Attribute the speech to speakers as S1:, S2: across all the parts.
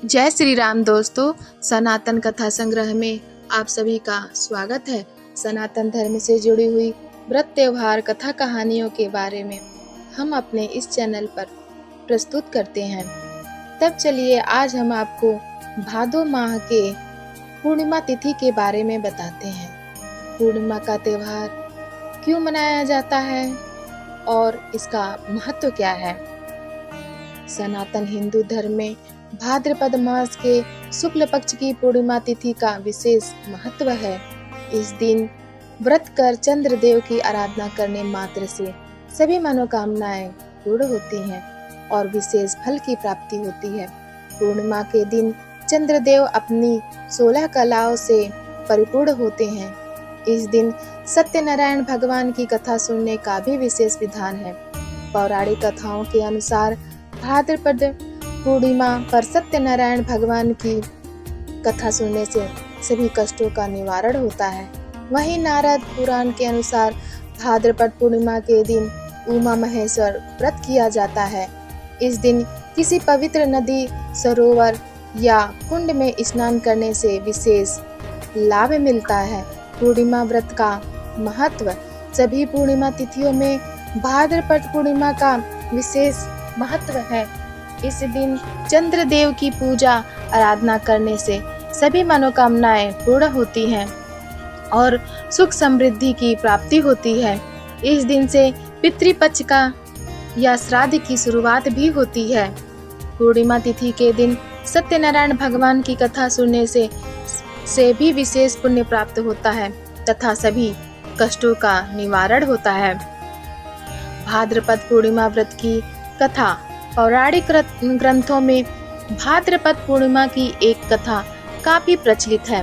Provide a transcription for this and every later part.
S1: जय श्री राम दोस्तों। सनातन कथा संग्रह में आप सभी का स्वागत है। सनातन धर्म से जुड़ी हुई व्रत त्योहार कथा कहानियों के बारे में हम अपने इस चैनल पर प्रस्तुत करते हैं। तब चलिए आज हम आपको भादो माह के पूर्णिमा तिथि के बारे में बताते हैं। पूर्णिमा का त्योहार क्यों मनाया जाता है और इसका महत्व क्या है। सनातन हिंदू धर्म में भाद्रपद मास के शुक्ल पक्ष की पूर्णिमा तिथि का विशेष महत्व है। इस दिन व्रत कर चंद्र देव की आराधना करने मात्र से सभी मनोकामनाएं पूर्ण होती हैं और विशेष फल की प्राप्ति होती है। पूर्णिमा के दिन चंद्रदेव अपनी 16 कलाओं से परिपूर्ण होते हैं। इस दिन सत्यनारायण भगवान की कथा सुनने का भी विशेष विधान है। पौराणिक कथाओं के अनुसार भाद्रपद पूर्णिमा पर सत्यनारायण भगवान की कथा सुनने से सभी कष्टों का निवारण होता है। वहीं नारद पुराण के अनुसार भाद्रपद पूर्णिमा के दिन उमा महेश्वर व्रत किया जाता है। इस दिन किसी पवित्र नदी, सरोवर या कुंड में स्नान करने से विशेष लाभ मिलता है। पूर्णिमा व्रत का महत्व। सभी पूर्णिमा तिथियों में भाद्रपद पूर्णिमा का विशेष महत्व है। इस दिन चंद्र देव की पूजा आराधना करने से सभी मनोकामनाएं पूर्ण होती हैं और सुख समृद्धि की प्राप्ति होती है। इस दिन से पितृपक्ष का या श्राद्ध की शुरुआत भी होती है। पूर्णिमा तिथि के दिन सत्यनारायण भगवान की कथा सुनने से भी विशेष पुण्य प्राप्त होता है तथा सभी कष्टों का निवारण होता है। भाद्रपद पूर्णिमा व्रत की कथा। पौराणिक ग्रंथों में भाद्रपद पूर्णिमा की एक कथा काफी प्रचलित है।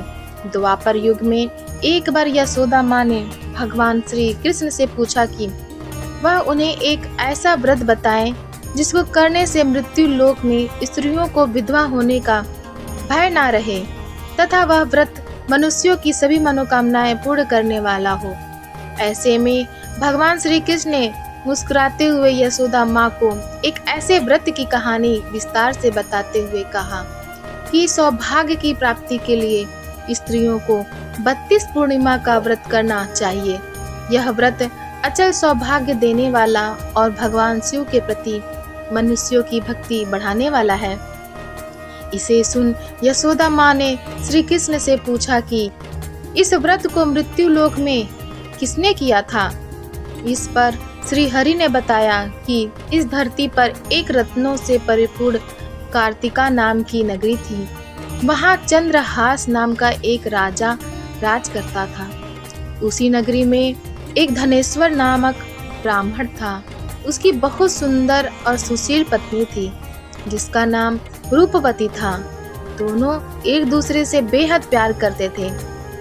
S1: द्वापर युग में एक बार यशोदा माँ ने भगवान श्री कृष्ण से पूछा कि वह उन्हें एक ऐसा व्रत बताएं जिसको करने से मृत्यु लोक में स्त्रियों को विधवा होने का भय ना रहे तथा वह व्रत मनुष्यों की सभी मनोकामनाएं पूर्ण करने वाला हो। ऐसे में भगवान श्री कृष्ण ने मुस्कुराते हुए यशोदा माँ को एक ऐसे व्रत की कहानी विस्तार से बताते हुए कहा कि सौभाग्य की प्राप्ति के लिए स्त्रियों को 32 पूर्णिमा का व्रत करना चाहिए। यह व्रत अचल सौभाग्य देने वाला और भगवान शिव के प्रति मनुष्यों की भक्ति बढ़ाने वाला है। इसे सुन यशोदा माँ ने श्री कृष्ण से पूछा कि इस व्रत को मृत्यु लोक में किसने किया था। इस पर श्री हरि ने बताया कि इस धरती पर एक रत्नों से परिपूर्ण कार्तिका नाम की नगरी थी। वहाँ चंद्रहास नाम का एक राजा राज करता था। उसी नगरी में एक धनेश्वर नामक ब्राह्मण था। उसकी बहुत सुंदर और सुशील पत्नी थी जिसका नाम रूपवती था। दोनों एक दूसरे से बेहद प्यार करते थे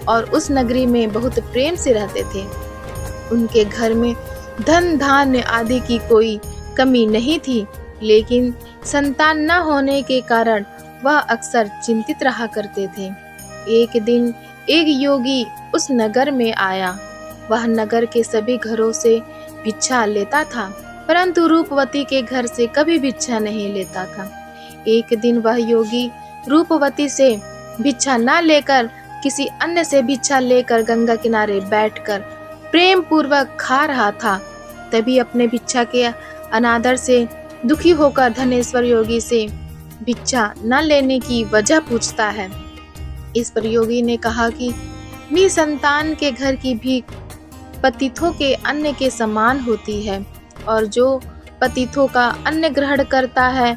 S1: और उस नगरी में बहुत प्रेम से रहते थे। उनके घर में धन धान्य आदि की कोई कमी नहीं थी, लेकिन संतान न होने के कारण वह अक्सर चिंतित रहा करते थे। एक दिन एक योगी उस नगर में आया। वह नगर के सभी घरों से भिक्षा लेता था, परंतु रूपवती के घर से कभी भिक्षा नहीं लेता था। एक दिन वह योगी रूपवती से भिक्षा न लेकर किसी अन्य से भिक्षा लेकर गंगा किनारे बैठकर प्रेम पूर्वक खा रहा था। तभी अपने भिक्षा के अनादर से दुखी होकर धनेश्वर योगी से भिक्षा न लेने की वजह पूछता है। इस पर योगी ने कहा कि निसंतान के घर की भीख पतितों के अन्न के समान होती है और जो पतितों का अन्न ग्रहण करता है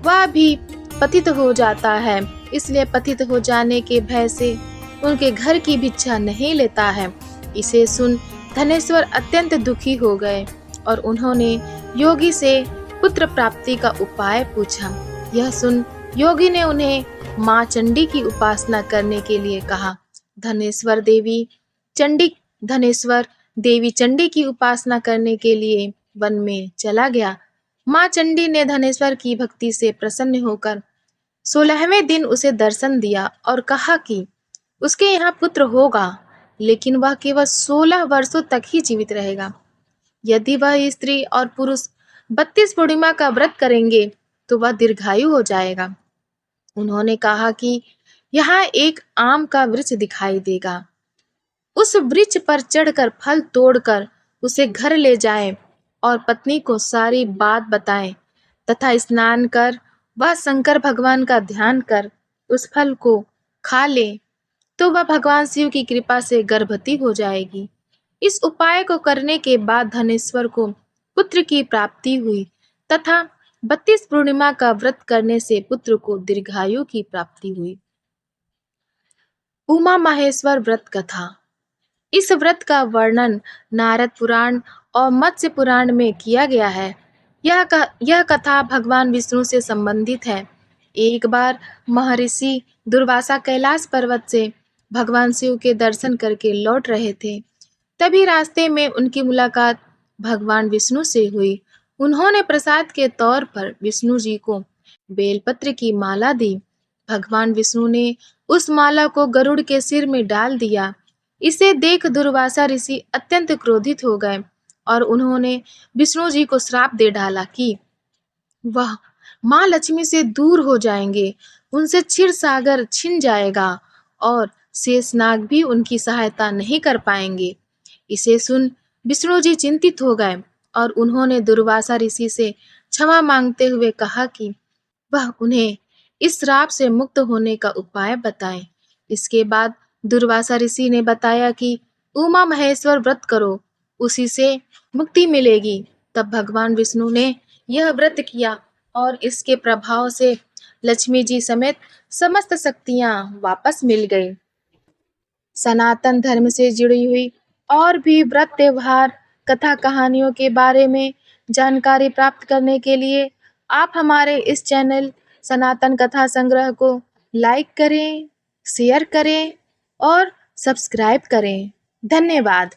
S1: वह भी पतित हो जाता है। इसलिए पतित हो जाने के भय से उनके घर की भिक्षा नहीं लेता है। इसे सुन धनेश्वर अत्यंत दुखी हो गए और उन्होंने योगी से पुत्र प्राप्ति का उपाय पूछा। यह सुन योगी ने उन्हें माँ चंडी की उपासना करने के लिए कहा। धनेश्वर देवी चंडी की उपासना करने के लिए वन में चला गया। माँ चंडी ने धनेश्वर की भक्ति से प्रसन्न होकर 16वें दिन उसे दर्शन दिया और कहा कि उसके यहाँ पुत्र होगा, लेकिन वह केवल 16 वर्षों तक ही जीवित रहेगा। यदि वह स्त्री और पुरुष 32 पूर्णिमा का व्रत करेंगे तो वह दीर्घायु हो जाएगा। उन्होंने कहा कि यहाँ एक आम का वृक्ष दिखाई देगा। उस वृक्ष पर चढ़कर फल तोड़कर उसे घर ले जाएं और पत्नी को सारी बात बताएं तथा स्नान कर वह शंकर भगवान का ध्यान कर उस फल को खा ले तो वह भगवान शिव की कृपा से गर्भवती हो जाएगी। इस उपाय को करने के बाद धनेश्वर को पुत्र की प्राप्ति हुई तथा 32 पूर्णिमा का व्रत करने से पुत्र को दीर्घायु की प्राप्ति हुई। उमा महेश्वर व्रत कथा। इस व्रत का वर्णन नारद पुराण और मत्स्य पुराण में किया गया है। यह कथा भगवान विष्णु से संबंधित है। एक बार महर्षि दुर्वासा कैलाश पर्वत से भगवान शिव के दर्शन करके लौट रहे थे। तभी रास्ते में उनकी मुलाकात भगवान विष्णु से हुई। उन्होंने प्रसाद के तौर पर विष्णु जी को बेलपत्र की माला दी। भगवान विष्णु ने उस माला को गरुड़ के सिर में डाल दिया। इसे देख दुर्वासा ऋषि अत्यंत क्रोधित हो गए और उन्होंने विष्णु जी को श्राप दे डाला कि वह माँ लक्ष्मी से दूर हो जाएंगे, उनसे क्षीर सागर छिन जाएगा और शेषनाग भी उनकी सहायता नहीं कर पाएंगे। इसे सुन विष्णु जी चिंतित हो गए और उन्होंने दुर्वासा ऋषि से क्षमा मांगते हुए कहा कि वह उन्हें इस श्राप से मुक्त होने का उपाय बताएं। इसके बाद दुर्वासा ऋषि ने बताया कि उमा महेश्वर व्रत करो, उसी से मुक्ति मिलेगी। तब भगवान विष्णु ने यह व्रत किया और इसके प्रभाव से लक्ष्मी जी समेत समस्त शक्तियां वापस मिल गई। सनातन धर्म से जुड़ी हुई और भी व्रत त्योहार कथा कहानियों के बारे में जानकारी प्राप्त करने के लिए आप हमारे इस चैनल सनातन कथा संग्रह को लाइक करें, शेयर करें और सब्सक्राइब करें। धन्यवाद।